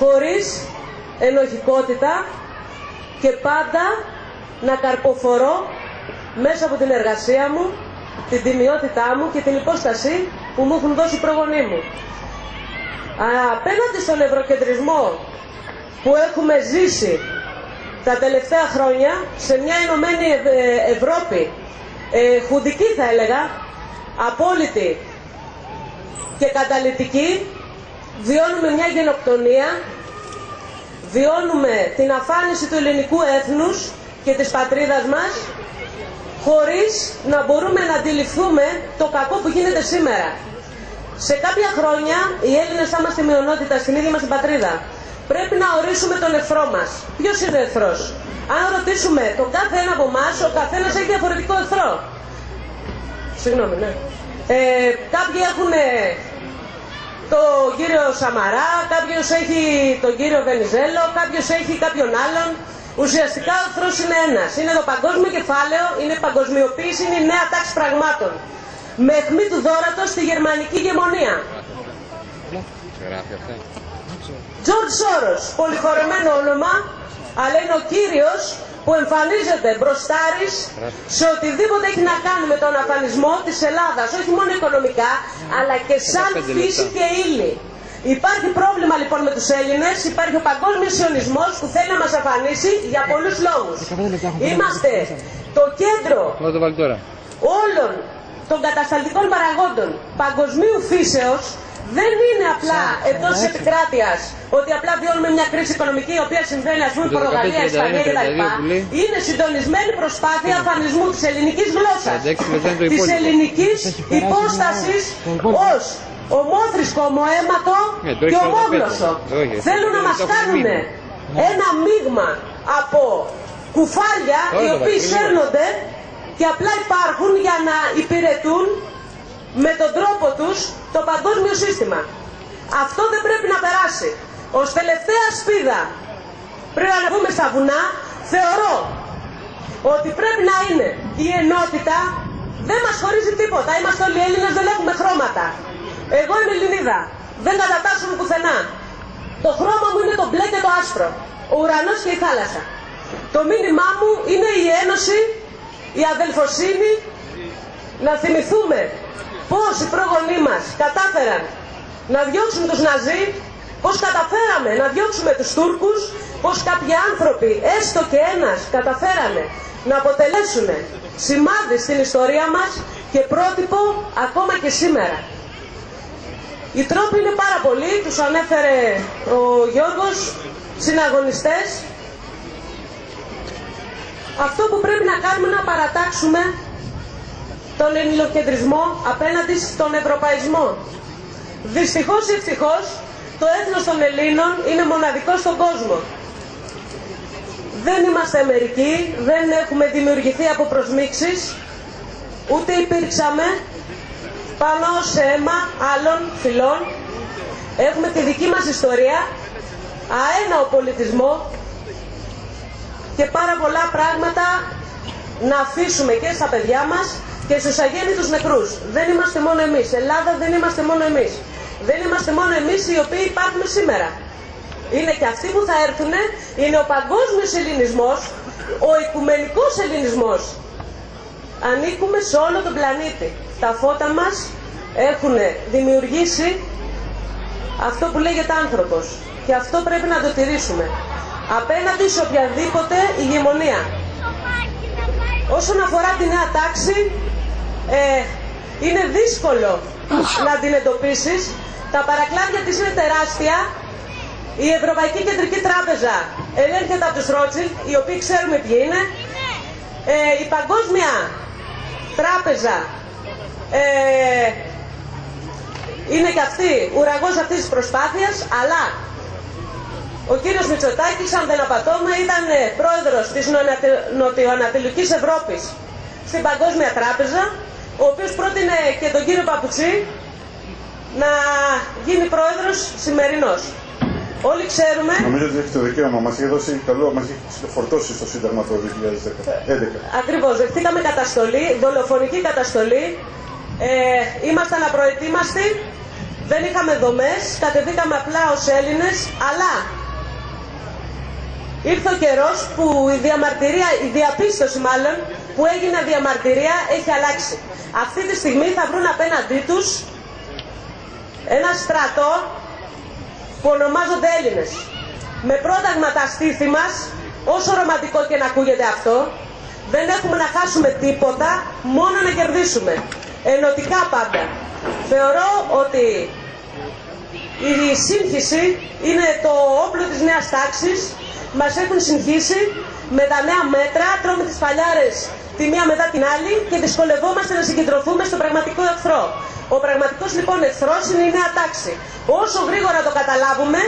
χωρίς ενοχικότητα και πάντα να καρποφορώ μέσα από την εργασία μου, την τιμιότητά μου και την υπόσταση που μου έχουν δώσει οι προγονείς μου. Απέναντι στον ευρωκεντρισμό που έχουμε ζήσει τα τελευταία χρόνια σε μια Ενωμένη Ευρώπη, χουντική θα έλεγα, απόλυτη και καταλυτική, βιώνουμε μια γενοκτονία, βιώνουμε την αφάνιση του ελληνικού έθνους και της πατρίδας μας, χωρίς να μπορούμε να αντιληφθούμε το κακό που γίνεται σήμερα. Σε κάποια χρόνια οι Έλληνες θα είμαστε μειονότητα στην ίδια μας την πατρίδα. Πρέπει να ορίσουμε τον εχθρό μας. Ποιος είναι ο εχθρός? Αν ρωτήσουμε τον κάθε ένα από εμάς, ο καθένας έχει διαφορετικό εχθρό. Συγγνώμη, ναι. Κάποιοι έχουν τον κύριο Σαμαρά, κάποιος έχει τον κύριο Βενιζέλο, κάποιος έχει κάποιον άλλον. Ουσιαστικά ο εχθρός είναι ένας. Είναι το παγκόσμιο κεφάλαιο, είναι η παγκοσμιοποίηση, είναι η νέα τάξη πραγμάτων. Με αιχμή του δώρατος στη γερμανική ηγεμονία. Τζορτζ Σόρος, πολυχωρεμένο όνομα, αλλά είναι ο κύριος που εμφανίζεται μπροστάρης σε οτιδήποτε έχει να κάνει με τον αφανισμό της Ελλάδας, όχι μόνο οικονομικά, αλλά και σαν φύση και ύλη. Υπάρχει πρόβλημα λοιπόν με τους Έλληνες, υπάρχει ο παγκόσμιος σιωνισμός που θέλει να μας αφανίσει για πολλούς λόγους. Είμαστε το κέντρο όλων των κατασταλτικών παραγόντων παγκοσμίου φύσεως. Δεν είναι απλά εντός της επικράτειας ότι απλά βιώνουμε μια κρίση οικονομική η οποία συμβαίνει, ας πούμε, Πορτογαλία, Ισπανία κτλ. Είναι συντονισμένη προσπάθεια αφανισμού της ελληνικής γλώσσας, της ελληνικής υπόστασης ως ομόθρησκο, ομοαίματο και ομόγλωσσο. Θέλουν να μας κάνουν ένα μείγμα από κουφάλια οι οποίοι σέρνονται και απλά υπάρχουν για να υπηρετούν με τον τρόπο τους το παγκόσμιο σύστημα. Αυτό δεν πρέπει να περάσει. Ως τελευταία σπίδα πριν ανεβούμε στα βουνά, θεωρώ ότι πρέπει να είναι η ενότητα. Δεν μας χωρίζει τίποτα. Είμαστε όλοι Έλληνες, δεν έχουμε χρώματα. Εγώ είμαι Ελληνίδα. Δεν κατατάσσουμε πουθενά. Το χρώμα μου είναι το μπλε και το άσπρο. Ο ουρανός και η θάλασσα. Το μήνυμά μου είναι η ένωση, η αδελφοσύνη, να θυμηθούμε πώς οι πρόγονείς μας κατάφεραν να διώξουν τους Ναζί, πώς καταφέραμε να διώξουμε τους Τούρκους, πώς κάποιοι άνθρωποι, έστω και ένας, καταφέρανε να αποτελέσουν σημάδι στην ιστορία μας και πρότυπο ακόμα και σήμερα. Οι τρόποι είναι πάρα πολλοί, τους ανέφερε ο Γιώργος, συναγωνιστές. Αυτό που πρέπει να κάνουμε είναι να παρατάξουμε τον ελληνοκεντρισμό απέναντι στον ευρωπαϊσμό. Δυστυχώς ή ευτυχώς, το έθνος των Ελλήνων είναι μοναδικό στον κόσμο. Δεν είμαστε Αμερική, δεν έχουμε δημιουργηθεί από προσμίξεις, ούτε υπήρξαμε πάνω σε αίμα άλλων φυλών. Έχουμε τη δική μας ιστορία, αέναο πολιτισμό και πάρα πολλά πράγματα να αφήσουμε και στα παιδιά μας και στους αγέννητους νεκρούς. Δεν είμαστε μόνο εμείς. Ελλάδα δεν είμαστε μόνο εμείς. Δεν είμαστε μόνο εμείς οι οποίοι υπάρχουμε σήμερα. Είναι και αυτοί που θα έρθουν, είναι ο παγκόσμιος ελληνισμός, ο οικουμενικός ελληνισμός. Ανήκουμε σε όλο τον πλανήτη. Τα φώτα μας έχουν δημιουργήσει αυτό που λέγεται άνθρωπος. Και αυτό πρέπει να το τηρήσουμε. Απέναντι σε οποιαδήποτε ηγεμονία. Όσον αφορά τη νέα τάξη, είναι δύσκολο να την εντοπίσεις. Τα παρακλάδια της είναι τεράστια. Η Ευρωπαϊκή Κεντρική Τράπεζα ελέγχεται από τους Ρότσιλντ, οι οποίοι ξέρουμε ποιοι είναι. Η Παγκόσμια Τράπεζα είναι και αυτή ουραγός αυτής της προσπάθειας, αλλά ο κύριος Μητσοτάκης, αν δεν απατώμε, ήταν πρόεδρος της Νοτιοανατολικής Ευρώπης στην Παγκόσμια Τράπεζα, ο οποίος πρότεινε και τον κύριο Παπουτσί να γίνει πρόεδρος σημερινός. Όλοι ξέρουμε... Νομίζω ότι έχει το δικαίωμα, μας έχει δώσει καλό, μας έχει φορτώσει στο Σύνταγμα το 2011. Ακριβώς, δεχτήκαμε καταστολή, δολοφονική καταστολή, ήμασταν απροετοίμαστοι, δεν είχαμε δομές, κατεβήκαμε απλά ως Έλληνες, αλλά ήρθε ο καιρός που η διαπίστωση μάλλον, που έγινε διαμαρτυρία έχει αλλάξει. Αυτή τη στιγμή θα βρουν απέναντί τους ένα στρατό που ονομάζονται Έλληνες. Με πρόταγμα τα στήθη μας, όσο ρομαντικό και να ακούγεται αυτό, δεν έχουμε να χάσουμε τίποτα, μόνο να κερδίσουμε. Ενωτικά πάντα. Θεωρώ ότι η σύγχυση είναι το όπλο της νέας τάξης. Μας έχουν συγχύσει με τα νέα μέτρα, τρώμε τις παλιάρες τη μία μετά την άλλη και δυσκολευόμαστε να συγκεντρωθούμε στο πραγματικό εχθρό. Ο πραγματικός λοιπόν εχθρός είναι η νέα τάξη. Όσο γρήγορα το καταλάβουμε,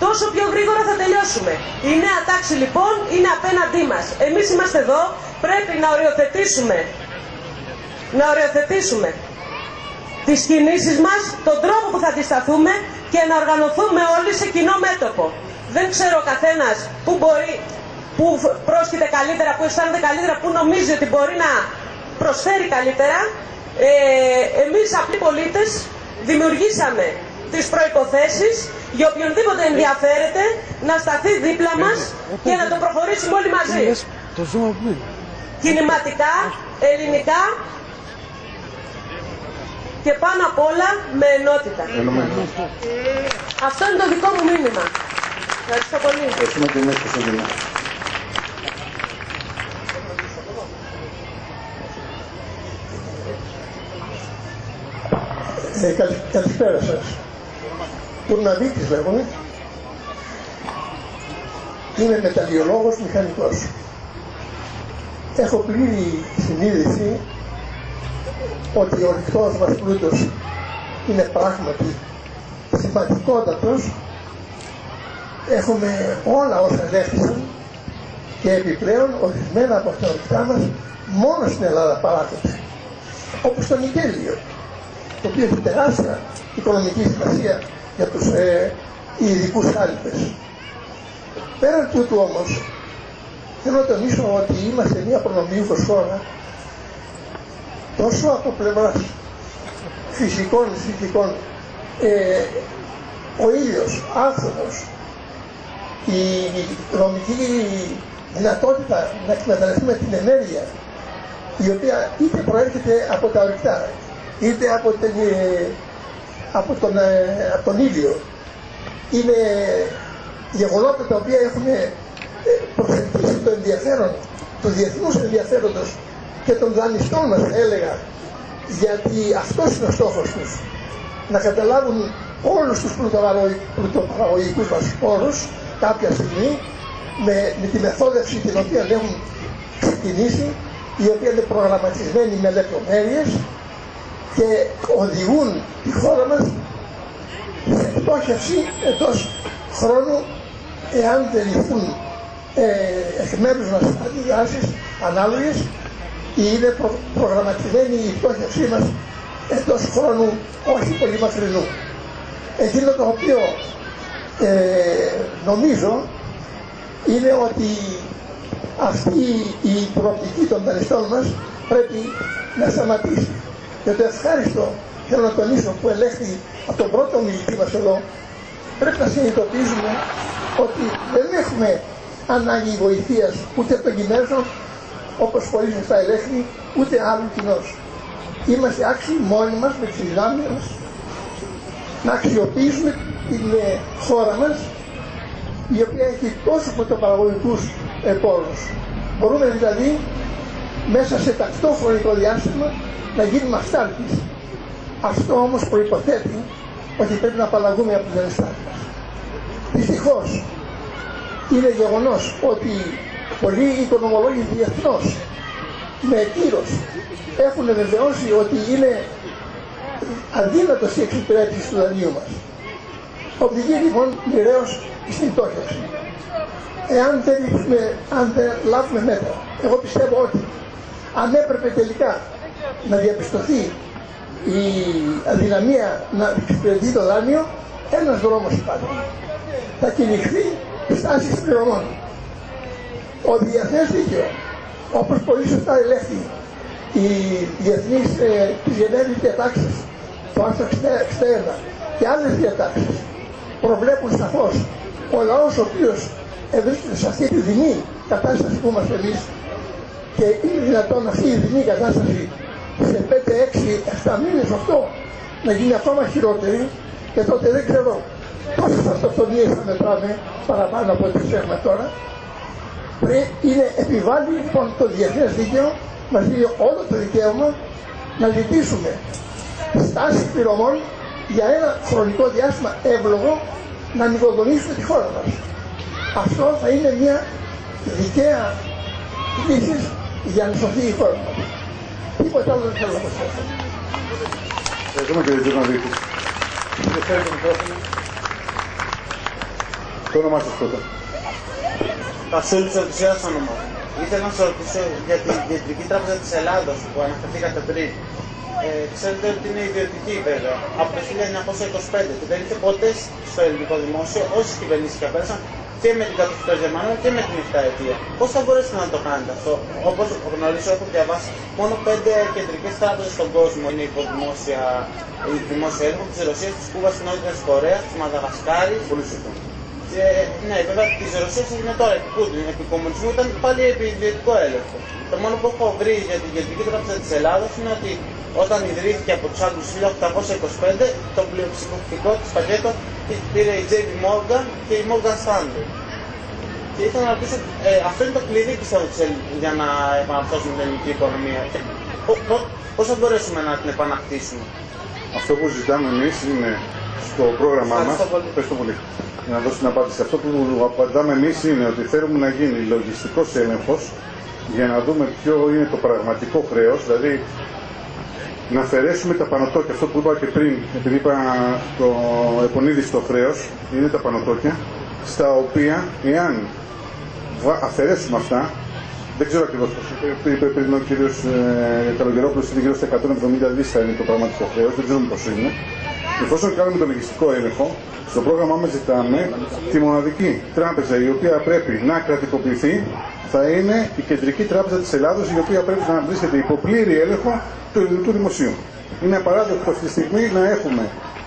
τόσο πιο γρήγορα θα τελειώσουμε. Η νέα τάξη λοιπόν είναι απέναντί μας. Εμείς είμαστε εδώ, πρέπει να οριοθετήσουμε τις κινήσεις μας, τον τρόπο που θα αντισταθούμε και να οργανωθούμε όλοι σε κοινό μέτωπο. Δεν ξέρω ο καθένας που πρόσκειται καλύτερα, που αισθάνεται καλύτερα, που νομίζει ότι μπορεί να προσφέρει καλύτερα. Εμείς απλοί πολίτες δημιουργήσαμε τις προϋποθέσεις για οποιονδήποτε ενδιαφέρεται να σταθεί δίπλα μας και να το προχωρήσουμε όλοι μαζί. Κινηματικά, ελληνικά και πάνω απ' όλα με ενότητα. Αυτό είναι το δικό μου μήνυμα. Ευχαριστώ πολύ. Ευχαριστούμε την έκθεση. Καλησπέρα σας. Τουρναβίτης λέγομαι. Είμαι μεταλλιολόγος μηχανικός. Έχω πλήρη συνείδηση ότι ο ρηκτός μας πλούτος είναι πράγματι σημαντικότατος. Έχουμε όλα όσα λέχθησαν και επιπλέον ορισμένα από τα ρηκτά μας μόνο στην Ελλάδα παράγονται. Όπως το νικέλιο, το οποίο έχει τεράστια οικονομική σημασία για τους ειδικούς χάλιβες. Πέραν τούτου όμως, θέλω να τονίσω ότι είμαστε μια προνομιούχος χώρα τόσο από πλευράς φυσικών συνθηκών, ο ήλιος, άνθρωπος, η οικονομική δυνατότητα να εκμεταλλευτούμε την ενέργεια, η οποία είτε προέρχεται από τα ορυκτά, είτε από τον ήλιο, είναι γεγονότα τα οποία έχουν προσελκύσει το ενδιαφέρον του διεθνούς ενδιαφέροντος και των δανειστών μας, θα έλεγα, γιατί αυτός είναι ο στόχος τους, να καταλάβουν όλους τους πλουτοπαραγωγικούς μας πόρους κάποια στιγμή με τη μεθόδευση την οποία έχουν ξεκινήσει, η οποία είναι προγραμματισμένη με λεπτομέρειες και οδηγούν τη χώρα μας σε εκτόχευση εντός χρόνου, εάν δεν ληφθούν εκ μέρους μας αντιδράσεις ανάλογες, ή είναι προγραμματισμένη η εκτόχευσή μας εντός χρόνου όχι πολύ μακρινού. Εκείνο το οποίο νομίζω είναι ότι αυτή η προοπτική των δανειστών μας πρέπει να σταματήσει. Και το ευχάριστο, θέλω να τονίσω, που ελέγχθη από τον πρώτο μιλητή μας εδώ, πρέπει να συνειδητοποιήσουμε ότι δεν έχουμε ανάγκη βοηθείας ούτε των Κινέζων, όπως πολύ σωστά ελέγχθη, ούτε άλλου κοινός. Είμαστε άξιοι μόνοι μας με τις δυνάμεις μας να αξιοποιήσουμε την χώρα μας, η οποία έχει τόσο πρωτοπαραγωγικούς πόρους. Μπορούμε δηλαδή μέσα σε τακτό χρονικό διάστημα να γίνουμε αυτάρκης. Αυτό όμως προϋποθέτει ότι πρέπει να απαλλαγούμε από την ενστάτη μας. Δυστυχώς είναι γεγονός ότι πολλοί οικονομολόγοι διεθνώς με κύρος έχουν βεβαιώσει ότι είναι αδύνατος η εξυπηρέτηση του δανείου μας. Οδηγεί λοιπόν μοιραίως στην πτώχευση. Εάν δεν λάβουμε μέτρα, εγώ πιστεύω ότι αν έπρεπε τελικά να διαπιστωθεί η αδυναμία να εξυπηρετεί το δάνειο, ένας δρόμος υπάρχει. Θα κυνηγηθεί η στάση πληρωμών. Ο διεθνές δίκαιο, όπως πολύ σωστά ελέγχθη, οι διεθνείς της Γενέβης Διατάξεις, το άρθρο 61 και και άλλες διατάξεις προβλέπουν σαφώς ο λαός ο οποίος βρίσκεται σε αυτή τη δεινή κατάσταση που είμαστε εμείς και είναι δυνατόν αυτή η δεινή κατάσταση σε 5, 6, 7 μήνες, 8 να γίνει ακόμα χειρότερη, και τότε δεν ξέρω πόσες αυτοκτονίες θα μετράμε παραπάνω από ό,τι έχουμε τώρα. Είναι επιβάλλει λοιπόν το διεθνές δίκαιο, μας δίνει όλο το δικαίωμα να ζητήσουμε στάση πληρωμών για ένα χρονικό διάστημα εύλογο να νοικοδομήσουμε τη χώρα μας. Αυτό θα είναι μια δικαία λύση για να σωθεί η χώρα μας. Τίποτα άλλο δεν θέλω να προσθέσω. Ευχαριστούμε κύριε Τζορναδίτη. Δεν θέλει το μικρόφωνο. Το όνομά σας πρώτα. Πασούλης Οδυσσέας όνομα. Ήθελα να σας ρωτήσω για την Κεντρική Τράπεζα της Ελλάδος που αναφερθήκατε πριν. Ξέρετε ότι είναι ιδιωτική βέβαια, από το 1925 και δεν ήρθε ποτέ στο ελληνικό δημόσιο, όσες κυβερνήσεις και πέρασαν, και με την κατοχή των Γερμανών και με την 7ετία. Πώς θα μπορέσετε να το κάνετε αυτό? Όπως γνωρίζω, έχω διαβάσει, μόνο 5 κεντρικές τράπεζες στον κόσμο είναι υπό δημόσιο έλεγχο, της Ρωσίας, της Κούβας, της Νότιας Κορέας, της Μαδαγασκάρης. Πολύ σωστό. Ναι, βέβαια της Ρωσίας είναι τώρα επί Πούτιν, επί κομμουνισμού ήταν πάλι επί ιδιωτικό έλεγχο. Το μόνο που έχω βρει για την Κεντρική Τράπεζα της Ελλάδος είναι ότι όταν ιδρύθηκε από τους Άγγλους 1825, το πλειοψηφικό της πακέτο πήρε η JP Morgan και η Morgan Stanley. Και ήθελα να ρωτήσω, αυτό είναι το κλειδί πιστεύω για να επαναρθώσουμε την ελληνική οικονομία. Πώς θα μπορέσουμε να την επανακτήσουμε? Αυτό που ζητάμε εμείς είναι στο πρόγραμμά μας. Πες το πολύ. Για να δώσω την απάντηση. Αυτό που απαντάμε εμείς είναι ότι θέλουμε να γίνει λογιστικός έλεγχος για να δούμε ποιο είναι το πραγματικό χρέος, δηλαδή να αφαιρέσουμε τα πανωτόκια. Αυτό που είπα και πριν, επειδή είπα το επονίδιστο χρέος, είναι τα πανωτόκια, στα οποία εάν αφαιρέσουμε αυτά, δεν ξέρω ακριβώς πώς είπε πριν ο κύριος Καλογερόπουλος, είναι γύρω στα 170 δις θα είναι το πραγματικό χρέος, δεν ξέρουμε πόσο είναι. Εφόσον κάνουμε το λογιστικό έλεγχο, στο πρόγραμμά μας ζητάμε τη μοναδική τράπεζα η οποία πρέπει να κρατικοποιηθεί θα είναι η Κεντρική Τράπεζα της Ελλάδος, η οποία πρέπει να βρίσκεται υπό πλήρη έλεγχο του ελληνικού δημοσίου. Είναι απαράδεκτο αυτή τη στιγμή να έχουμε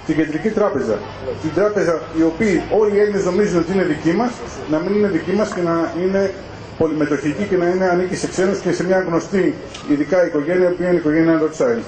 την Κεντρική Τράπεζα, την τράπεζα η οποία όλοι οι Έλληνες νομίζουν ότι είναι δική μας, να μην είναι δική μας και να είναι πολυμετοχική και να είναι ανήκει σε ξένους και σε μια γνωστή ειδικά οικογένεια που είναι η οικογένεια Rothschild.